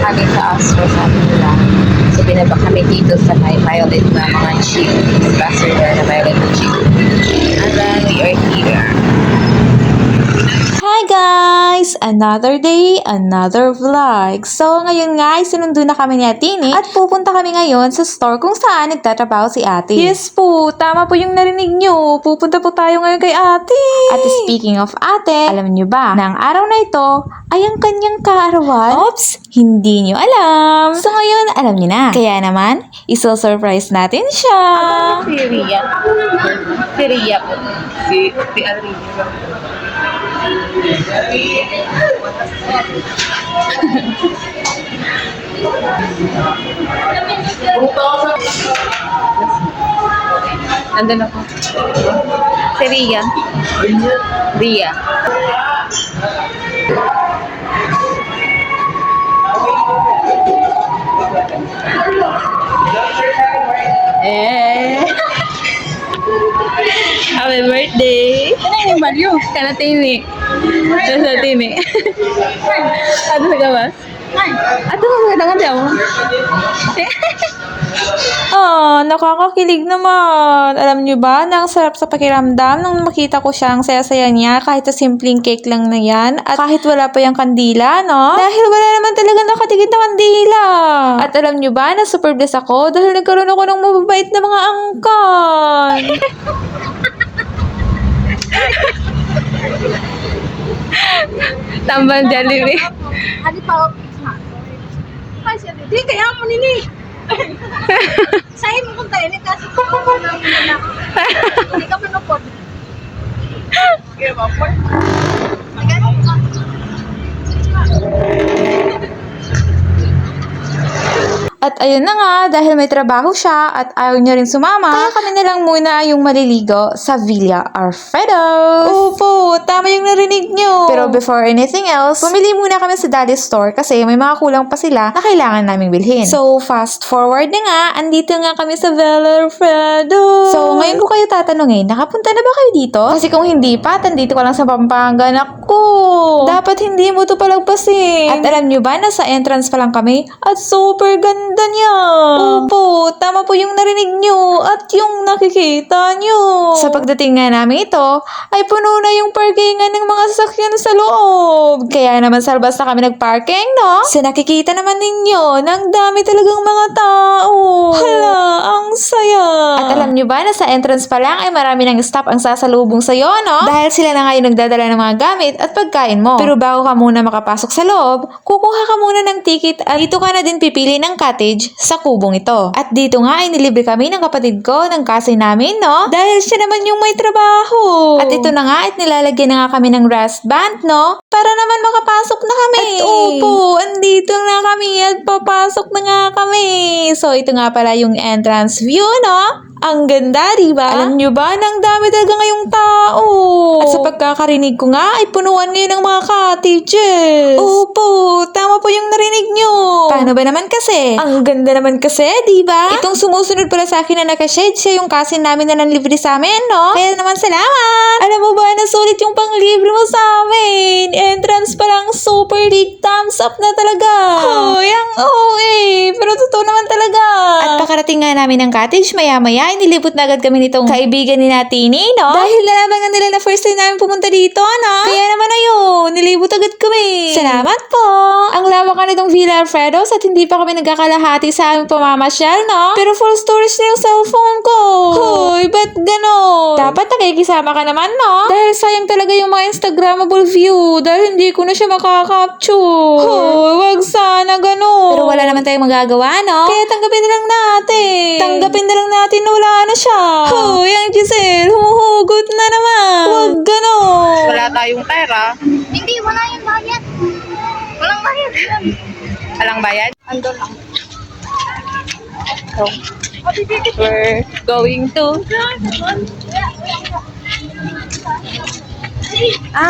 kami sa Astro, sabi nila. So, binaba kami dito sa may violet na mga chick. Basta na violet na chick. And then, we are here. Hi guys! Another day, another vlog. So, ngayon nga ay sinundo na kami ni Atine at pupunta kami ngayon sa store kung saan nagtatrabaho si Ate. Yes po, tama po yung narinig nyo. Pupunta po tayo ngayon kay Ate. At speaking of Ate, alam nyo ba na ang araw na ito ay ang kanyang kaarawan? Oops! Hindi nyo alam. So ngayon, alam nyo na. Kaya naman, iso-surprise natin siya. Si Ria. Si Ria po. Si Alria. Nandun ako. Si Ria. Ria. Happy birthday! Ano yung Mario? Kanatini. Kanatini. Ano sa gawas? Ato ka magandang kanta mo? Nakakakilig naman. Alam nyo ba na ang sarap sa pakiramdam nung makita ko siya, ang saya-saya niya kahit sa simpleng cake lang na yan at kahit wala pa yung kandila, no? Dahil wala naman talaga nakatigid na kandila. At alam nyo ba na super blessed ako dahil nagkaroon ako ng mababait na mga angkan. Tambang Jollibee. Adi pa Ay, siya di kaya mo nini. Say mo kung tayo ni kasi ko na hindi ka manupod. Kaya ba po? At ayun na nga, dahil may trabaho siya at ayaw niya rin sumama, kaya kami na lang muna yung maliligo sa Villa Alfredo. Opo, tama yung narinig nyo. Pero before anything else, pumili muna kami sa Daddy Store kasi may mga kulang pa sila na kailangan naming bilhin. So, fast forward na nga, andito nga kami sa Villa Alfredo. So, ngayon ko kayo tatanungin, nakapunta na ba kayo dito? Kasi kung hindi pa, andito ka lang sa Pampanga. Naku! Dapat hindi mo to palagpasin. At alam nyo ba, nasa entrance pa lang kami at super ganda niya. Opo, tama po yung narinig nyo at yung nakikita nyo. Sa pagdating nga namin ito, ay puno na yung parkingan ng mga sasakyan sa loob. Kaya naman sa labas na kami nagparking, no? Sa nakikita naman ninyo, nang dami talagang mga tao. Hala, ang saya. At alam nyo ba na sa entrance pa lang ay marami ng staff ang sasalubong sa'yo, no? Dahil sila na nga yung nagdadala ng mga gamit at pagkain mo. Pero bago ka muna makapasok sa loob, kukuha ka muna ng ticket at dito ka na din pipili ng cottage sa kubong ito. At dito nga ay nilibre kami ng kapatid ko ng kasi namin, no? Dahil siya naman yung may trabaho. At ito na nga at nilalagyan na nga kami ng wristband, no? Para naman makapasok na kami. At opo, andito na kami at papasok na nga kami. So ito nga pala yung entrance view, no? Ang ganda, diba? Alam nyo ba, nang dami talaga ngayong tao. At sa pagkakarinig ko nga, ay punuan ngayon ng mga cottages. Opo, tama po yung narinig nyo. Paano ba naman kasi? Ang ganda naman kasi, diba? Itong sumusunod pala sa akin na nakashade, siya yung kasi namin na nanlibre sa amin, no? Kaya naman salamat. Alam mo ba, nasulit yung panglibre mo sa amin. Entrance pa lang, super big thumbs up na talaga. Hoy, ang OA. Pero totoo naman talaga. At pakarating nga namin ng cottage, maya-maya, nilibot na agad kami nitong kaibigan ni Natini, no? Dahil nalaman nila na first time namin pumunta dito, no? Kaya naman ayun, nilibot agad kami. Salamat po! Ang lawak ka nitong Villa Alfredo at hindi pa kami nagkakalahati sa aming pamamasyal, no? Pero full storage na yung cellphone ko. Hoy, ba't ganon? Dapat nakikisama ka naman, no? Dahil sayang talaga yung mga Instagrammable view dahil hindi ko na siya makaka-capture. Hoy, wag sana ganon. Pero wala naman tayong magagawa, no? Kaya tanggapin na lang natin. Tanggapin na lang natin na wala na siya. Hoy, ang Giselle, humuhugot na naman. Wag ganon. Wala tayong pera. Hindi, wala yung bayad. Walang bayad. Walang bayad. Ando lang. So, we're going to...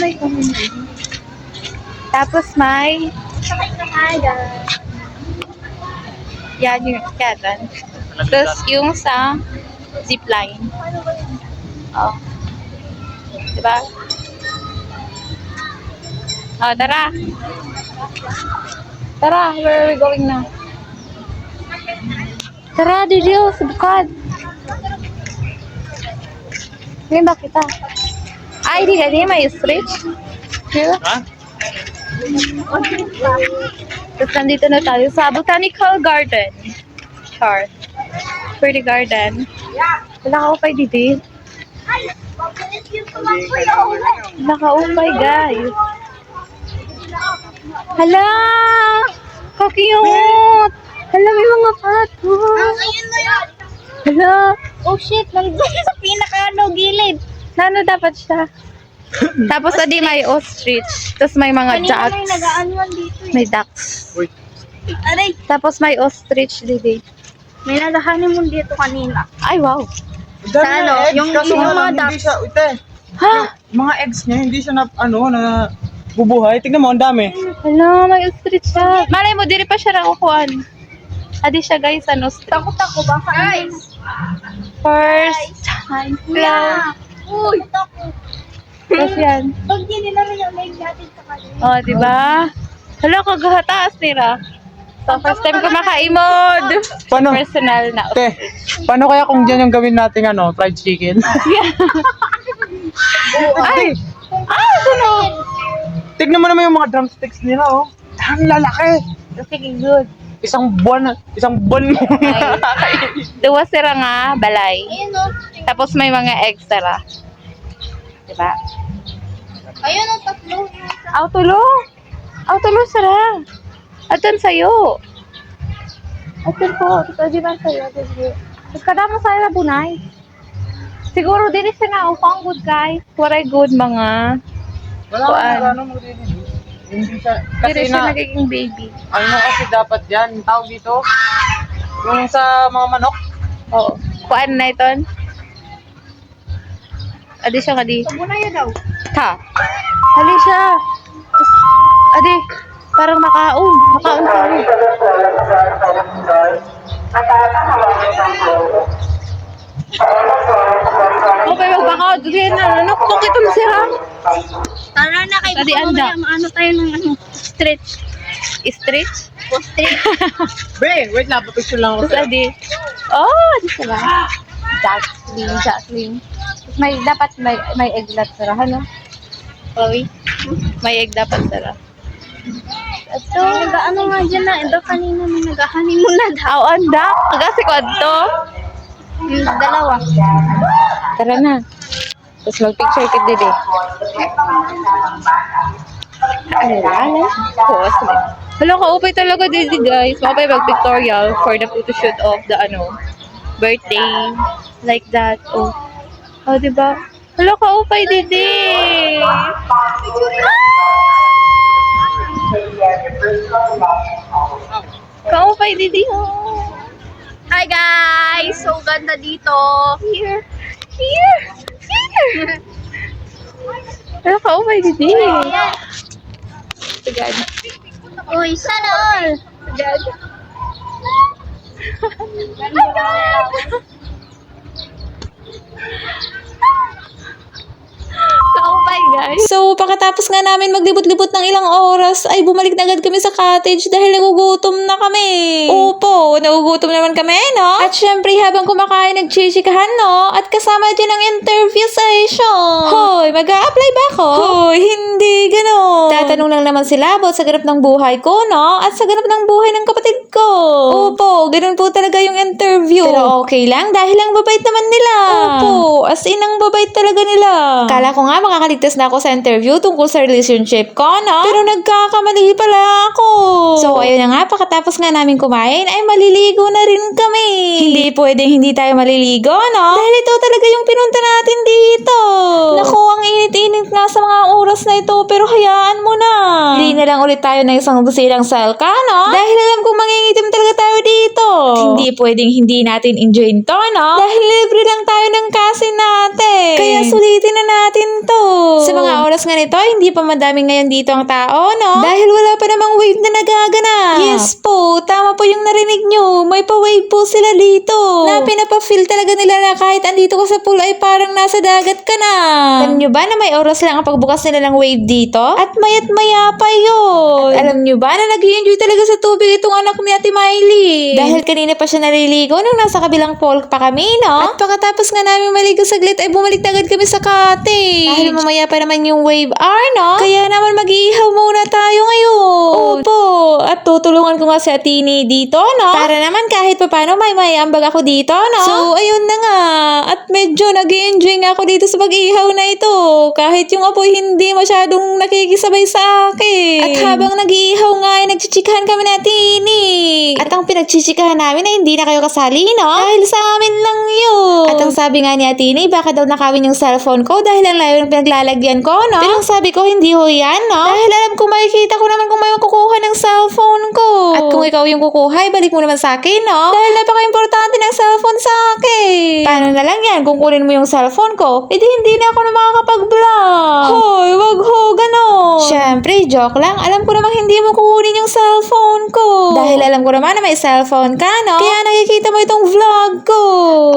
may community. Tapos may... Yan yung katan. Tapos yung sa zipline. Oh. Diba? Oh, tara. Tara, where are we going now? Tara, Didio, sa bukad. Ngayon ba kita? Ay, di ka may stretch. Diba? Ha? Tapos nandito na tayo sa Botanical Garden. Char. Pretty garden. Nakaupay dito. Nakaupay, guys. Hala! Ka-cute! Hala, may mga pato. Ayun na yan. Hala! Oh shit, nandun sa gilid. Nano dapat siya? Tapos adi may ostrich. Tapos may mga Kanina may ducks. nag-aanwan dito eh. May ducks. Uy. Aray, Tapos may ostrich dito. may nag-honeymoon dito kanina. Ay, wow. Sa ano, yung mga ducks. Ha? Mga eggs niya, hindi siya na, na bubuhay. Tingnan mo, ang dami. Hala, may ostrich siya. Malay mo, diri pa siya nakukuhan. Adi siya, guys, ano, ostrich. Takot ako, baka Guys! First time lang. Uy, takot. Tapos yan. Pag di nila rin yung leg natin sa kanila. O, diba? Hala, kagahataas nila. So, first time ko makaimod. Paano? Personal na. Te, paano kaya kung dyan yung gawin nating fried chicken? Ay! Ah, ano? Tignan mo naman yung mga drumsticks nila, oh. Ang lalaki. Sige, good. Isang buwan mo. Duwa sila nga, balay. Ayun o. Tapos may mga extra. Diba? Ayun o, tatlo. Autulo. Autulo sila. Atun sa'yo. Atun po. Ito di ba sa'yo? Tapos kada mo sa'yo na bunay. Siguro din siya na upang good guys. Waray good mga. Wala Kuan. mo magdidinig. Hindi siya, Hindi kasi siya na, nagiging baby. kasi dapat yan, tawag dito, yung sa mga manok. Oo. Kuan na iton. Adi siya kadi. Sabunaya daw. Ha. Hali siya. Tapos, adi. Parang makaon. Makaon tayo. Okay, magbakaw. Diyan na. Nuktok ito na siya. Tara na kay Tadi baka anda. mamaya maano tayo ng stretch. Stretch. Stretch. Be, wait lang, papicture lang ako. Tapos adi. Oh, adi sila. Jacqueline. Tapos dapat may egg lahat sila. Ano? Chloe? May egg dapat sila. Ito, nag-ano nga dyan na. Ito kanina may nag-honeymoon na daw. Aw, anda. Kasi kwadto. Yung dalawa. Tara na. Tapos mag-picture kit dito. Alala. Pause mo. Hala, kaupay talaga dito guys. Makapay mag-pictorial for the photoshoot of the birthday. Like that. Oh, diba? Hala, kaupay dito. Kaupay dito. Hi guys! So ganda dito. Here. Hala, kaupay dito. Sagad. Uy, sana all! Sagad. Kaupay guys. So, pagkatapos nga namin maglibot-libot ng ilang oras, ay bumalik na agad kami sa cottage dahil nagugutom na kami. Opo, nagugutom naman kami, no? At syempre, habang kumakain, nagchichikahan, no? At kasama dyan ang interview session. Hoy, mag-a-apply ba ako? Hoy, hindi ganon. Tatanong lang naman sila about sa ganap ng buhay ko, no? At sa ganap ng buhay ng kapatid ko. Opo, ganun po talaga yung interview. Pero okay lang dahil ang babait naman nila. Opo, as in ang babait talaga nila. Kala ko nga makakaligtas na ako sa interview tungkol sa relationship ko, no? Pero nagkakamali pala ako. So, ayun na nga, pagkatapos nga namin kumain, ay maliligo na rin kami. Hindi pwedeng hindi tayo maliligo, no? Dahil ito talaga yung pinunta natin dito. Naku, ang init-init nga sa mga oras na ito, pero hayaan mo na. Hindi na lang ulit tayo ng isang silang salka, no? Dahil alam kong mangingitim talaga tayo dito. Hindi pwedeng hindi natin enjoyin to, no? Dahil libre lang tayo ng kasin natin. Kaya sulitin na natin to. Sa mga oras nga nito, hindi pa madami ngayon dito ang tao, no? Dahil wala pa namang wave na nagaganap. Yes po, tama po yung narinig nyo. May pa-wave po sila dito. Na pinapa-feel talaga nila na kahit andito ka sa pool ay parang nasa dagat ka na. Alam nyo ba na may oras lang ang pagbukas nila ng wave dito? At mayat maya pa ngayon. At alam nyo ba na nag-i-enjoy talaga sa tubig itong anak ni Ate Miley? Dahil kanina pa siya naliligo nung nasa kabilang pool pa kami, no? At pagkatapos nga namin maligo saglit ay bumalik na agad kami sa cottage. Dahil mamaya pa naman yung wave hour, no? Kaya naman mag-iihaw muna tayo ngayon. Opo. At tutulungan ko nga si Atini dito, no? Para naman kahit papano may ambag ako dito, no? So, ayun na nga. At medyo nag-i-enjoy nga ako dito sa pag-ihaw na ito. Kahit yung apoy hindi masyadong nakikisabay sa akin. At habang nag-iihaw nga ay nagchichikahan kami ni Atini. At ang pinagchichikahan namin ay hindi na kayo kasali, no? Dahil sa amin lang yun. At ang sabi nga ni Atini, baka daw nakawin yung cellphone ko dahil ang layo ng pinaglalagyan ko, no? Pero ang sabi ko, hindi ho yan, no? Dahil alam ko makikita ko naman kung may kukuha ng cellphone ko. At kung ikaw yung kukuha, balik mo naman sa akin, no? Dahil napaka-importante ng cellphone sa akin. Paano na lang yan kung kunin mo yung cellphone ko? Edi hindi na ako na makakapag-vlog. Hoy, wag ho, ganon. Siyempre, joke lang. Alam ko namang hindi mo kukunin yung cellphone ko. Dahil alam ko naman na may cellphone ka, no? Kaya nakikita mo itong vlog ko.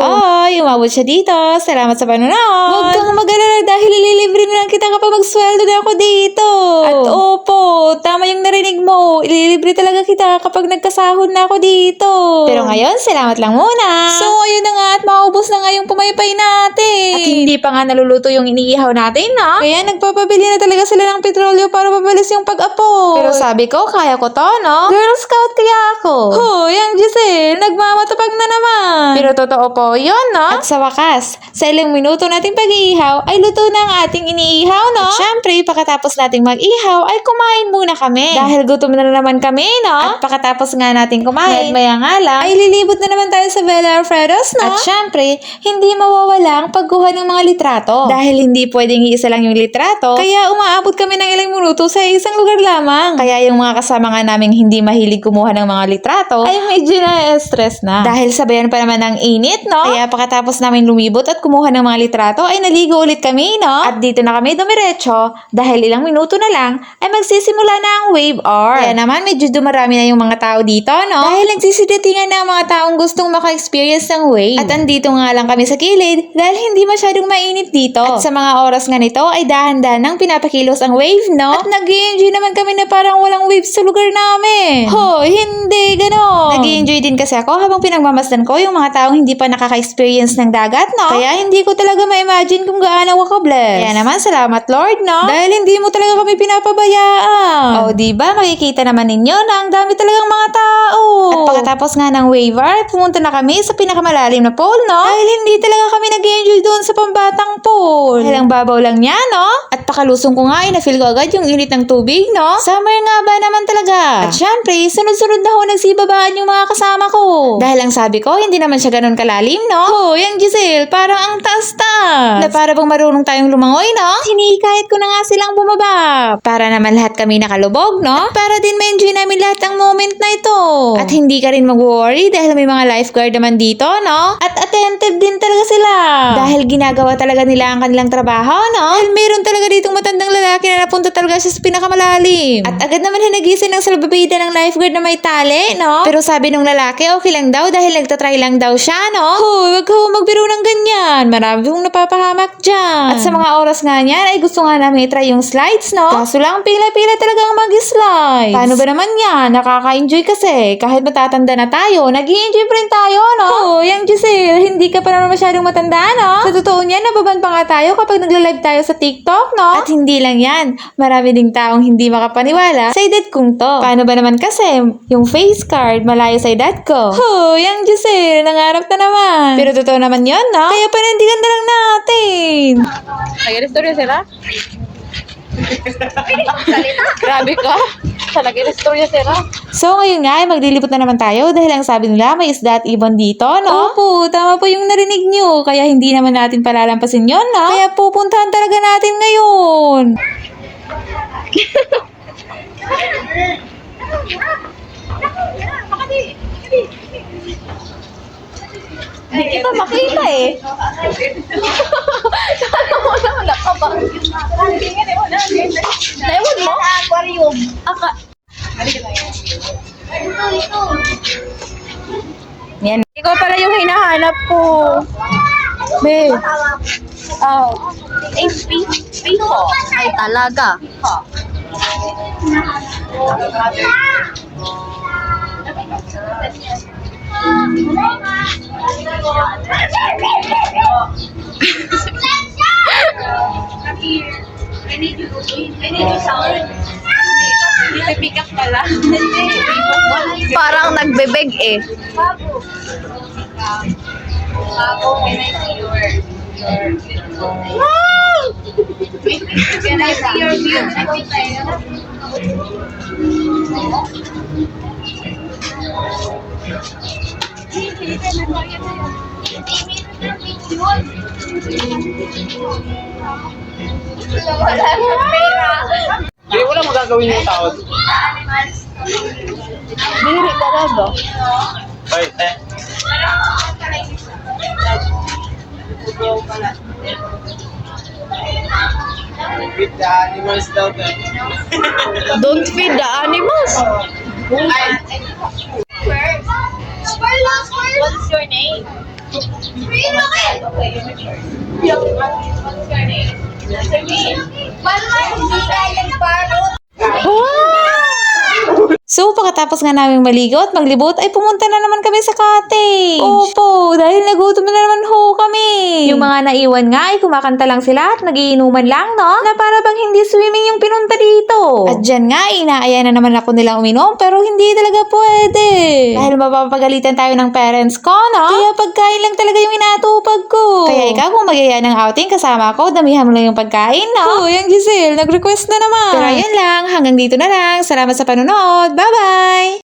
Ay, umabot siya dito. Salamat sa panonood. Huwag kang mag-alala dahil ililibre na lang kita kapag magsweldo na ako dito. At opo, tama yung narinig mo. Ililibre talaga kita kapag nagkasahod na ako dito. Pero ngayon, salamat lang muna. So, ayun na nga at maubos na nga yung pumaypay natin. At hindi pa nga naluluto yung iniihaw natin, no? Kaya nagpapabili na talaga sila ng petrolyo para mabilis yung pag-apoy. Pero sabi ko, kaya ko to, no? Girl Scout kaya ako. Hoy, ang Giselle, nagmamatapag na naman. Pero totoo po yun, no? At sa wakas, sa ilang minuto nating pag-iihaw, ay luto na ang ating iniihaw, no? At syempre, pagkatapos nating mag-ihaw, ay kumain muna kami. Dahil gutom na naman kami, no? At pagkatapos nga nating kumain, maya nga lang, ay lilibot na naman tayo sa Bella Alfredo's, no? At syempre, hindi mawawala ang pagkuha ng mga litrato. Dahil hindi pwedeng iisa lang yung litrato, kaya umaabot kami ng ilang minuto sa isang lugar lamang. Kaya yung mga kasama nga naming hindi mahilig kumuha ng mga litrato, ay medyo na-stress na. Dahil sabayan pa naman ng init, no? Kaya pagkatapos namin lumibot at kumuha ng mga litrato, ay naligo ulit kami, no? At dito na kami dumiretso, dahil ilang minuto na lang, ay magsisimula na ang wave hour. Kaya naman medyo dumarami na yung mga tao dito, no? Dahil nagsisidatingan na ang mga taong gustong maka-experience ng wave. At andito nga lang kami sa kilid, dahil hindi masyadong mainit dito. At sa mga oras nga nito, ay dahan-dahan nang pinapakilos ang wave, no? At nag-i-enjoy naman kami na parang walang waves sa lugar namin. Hoy, hindi ganon. Nag-i-enjoy din kasi ako habang pinagmamasdan ko yung mga taong hindi pa nakaka-experience ng dagat, no? Kaya hindi ko talaga ma-imagine kung gaano ako ka-bless. Kaya naman, salamat Lord, no? Dahil hindi mo talaga kami pinapabayaan. O, diba? Makikita naman ninyo na ang dami talagang mga tao. At pagkatapos nga ng wave hour, pumunta na kami sa pinakamalalim na pool, no? Dahil hindi talaga kami nag-enjoy doon sa pambatang pool. Dahil ang babaw lang niya, no? At pakalusong ko nga ay na-feel ko agad yung init ng tubig, no? Summer nga ba naman talaga? At syempre, sunod-sunod na ho nagsibabaan yung mga kasama ko. Dahil ang sabi ko, hindi naman siya ganun kalalim, no? Hoy, ang Giselle, parang ang taas-taas. Na para bang marunong tayong lumangoy, no? Sinikahit ko na nga silang bumaba. Para naman lahat kami nakalubog, no? At para din ma-enjoy namin lahat ang moment na ito. At hindi ka rin mag-worry dahil may mga lifeguard naman dito, no? At attentive din talaga sila. Dahil ginagawa talaga nila ang kanilang trabaho, no? Dahil meron talaga ditong matandang lalaki na napunta talaga siya sa pinakamalalim. At agad naman hinagising ng salbabida ng lifeguard na may tali, no? Pero sabi nung lalaki, okay lang daw dahil nagtatry lang daw siya, no? Hoy, wag ka magbiro ng ganyan. Marami kong napapahamak dyan. At sa mga oras nga niyan, ay gusto nga namin i-try yung slides, no? Kaso lang, pila-pila talaga ang mag-slides. Paano ba naman yan? Nakaka-enjoy kasi. Kahit matatanda na tayo, nag-i-enjoy pa rin tayo, no? Hoy, ang Giselle, hindi ka pa naman masyadong matanda, no? Sa totoo niyan, nababan pa nga tayo kapag nagla-live tayo sa TikTok, no? At hindi lang yan. Marami ding taong hindi makapaniwala sa edad kong to. Paano ba naman kasi yung face card malayo sa edad ko? Hoy, ang Giselle, nangarap na naman. Pero totoo naman yun, no? Kaya panindigan na lang natin. Nag-istorya sila? Grabe ka. Nag-istorya sila. So, ngayon nga, ay maglilipot na naman tayo dahil ang sabi nila, may isda at ibon dito, no? Opo, tama po yung narinig nyo. Kaya hindi naman natin palalampasin yun, no? Kaya pupuntahan talaga natin ngayon. Hindi kita makita eh. Wala ka ba? Naiwan mo? Aquarium. Yan. Ikaw pala yung hinahanap ko. Babe. Space po. Ay, talaga. I need you sound. Pick up pala. Parang nagbebeg eh. Bago, can I see your can I see your beautiful tayo? Wala nang pera. Hindi, wala magagawin yung tao. Diri ka na ba? Ay, With the animals daw to. Don't feed the animals. What's your name? Okay, what's your name? So, pagkatapos nga namin maligo at maglibot, ay pumunta na naman kami sa cottage. Opo, dahil nagutom na naman ho kami. Yung mga naiwan nga ay kumakanta lang sila at nagiinuman lang, no? Na para bang hindi swimming yung pinunta dito. At dyan nga, inaaya na naman ako nilang uminom, pero hindi talaga pwede. Dahil mapapagalitan tayo ng parents ko, no? Kaya pagkain lang talaga yung inatupag ko. Kaya ikaw, kung magaya ng outing kasama ko, damihan mo lang yung pagkain, no? Uy, ang Giselle, nag-request na naman. Pero ayun lang, hanggang dito na lang. Salamat sa panonood. Bye-bye!